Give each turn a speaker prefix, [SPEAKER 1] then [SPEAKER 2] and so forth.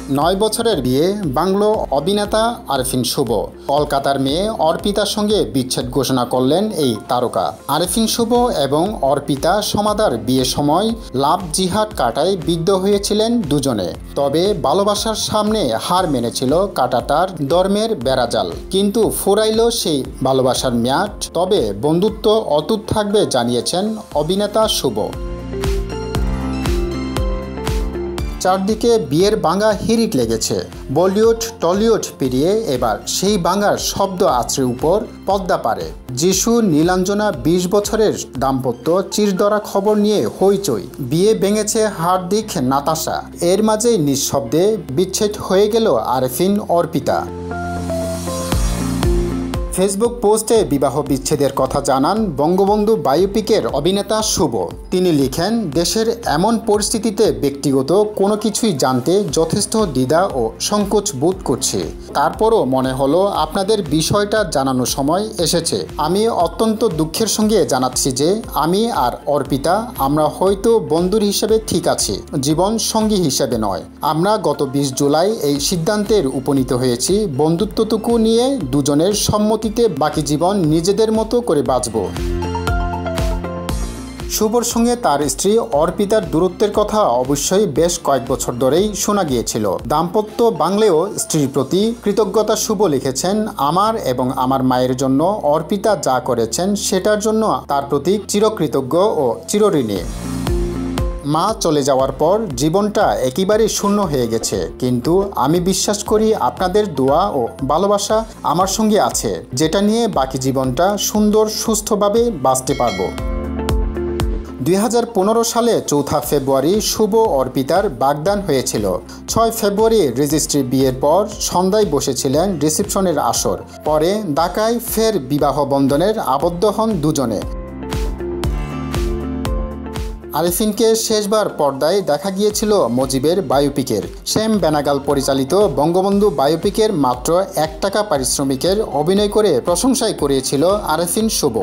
[SPEAKER 1] 9 বছরের বিয়ে বাংলো অভিনেতা আরেফিন শুভ। কলকাতার মেয়ে অর্পিতার সঙ্গে বিচ্ছেদ ঘোষণা করলেন এই তারকা। আরেফিন শুভ এবং অর্পিতা সমাদার বিয়ের সময় লাভ জিহাদ কাটায় বিদ্ধ হয়েছিলেন দুজনে। তবে ভালোবাসার সামনে হার মেনেছিল কাটাতার ধর্মের বেড়াজাল। কিন্তু ফুরাইল সেই ভালোবাসার মেয়াদ। তবে বন্ধুত্ব অটুট থাকবে জানিয়েছেন অভিনেতা শুভ। চারদিকে বিয়ের বাঙ্গা হিড়িক লেগেছে। বলিউড টলিউড পেরিয়ে এবার সেই বাঙ্গার শব্দ আছড়ে উপর পদ্মা পারে। যিশু নীলাঞ্জনা 20 বছরের দাম্পত্য চিরধরা খবর নিয়ে হইচই। বিয়ে ভেঙেছে হার্দিক নাতাশা। এর মাঝেই নিঃশব্দে বিচ্ছেদ হয়ে গেল আরেফিন অর্পিতা। ফেসবুক পোস্টে বিবাহ বিচ্ছেদের কথা জানান বঙ্গবন্ধু বায়োপিকের অভিনেতা শুভ। তিনি লিখেন, দেশের এমন পরিস্থিতিতে ব্যক্তিগত কোনো কিছুই জানতে যথেষ্ট দ্বিধা ও সংকোচ বোধ করছি। তারপরও মনে হলো আপনাদের বিষয়টা জানানোর সময় এসেছে। আমি অত্যন্ত দুঃখের সঙ্গে জানাচ্ছি যে আমি আর অর্পিতা আমরা হয়তো বন্ধুর হিসেবে ঠিক আছি, জীবন সঙ্গী হিসেবে নয়। আমরা গত 20 জুলাই এই সিদ্ধান্তের উপনীত হয়েছি, বন্ধুত্বটুকু নিয়ে দুজনের সম্মতি বাকি জীবন নিজেদের মতো করে বাঁচব। শুভর সঙ্গে তার স্ত্রী অর্পিতার দূরত্বের কথা অবশ্যই বেশ কয়েক বছর ধরেই শোনা গিয়েছিল। দাম্পত্য ভাঙলেও স্ত্রীর প্রতি কৃতজ্ঞতা শুভ লিখেছেন, আমার এবং আমার মায়ের জন্য অর্পিতা যা করেছেন সেটার জন্য তার প্রতি চিরকৃতজ্ঞ ও চিরঋণী। মা চলে যাওয়ার পর জীবনটা একেবারেই শূন্য হয়ে গেছে, কিন্তু আমি বিশ্বাস করি আপনাদের দোয়া ও ভালোবাসা আমার সঙ্গে আছে, যেটা নিয়ে বাকি জীবনটা সুন্দর সুস্থভাবে বাঁচতে পারবো। 2015 সালে 4 ফেব্রুয়ারি শুভ অর্পিতার বাগদান হয়েছিল। 6 ফেব্রুয়ারি রেজিস্ট্রি বিয়ের পর সন্ধ্যায় বসেছিলেন রিসেপশনের আসর। পরে ঢাকায় ফের বিবাহ বন্ধনের আবদ্ধ হন দুজনে। আরেফিনকে শেষবার পর্দায় দেখা গিয়েছিল মুজিবের বায়োপিকের। শ্যাম বেনাগাল পরিচালিত বঙ্গবন্ধু বায়োপিকের মাত্র 1 টাকা পারিশ্রমিকের অভিনয় করে প্রশংসাই করিয়েছিল আরেফিন শুভ।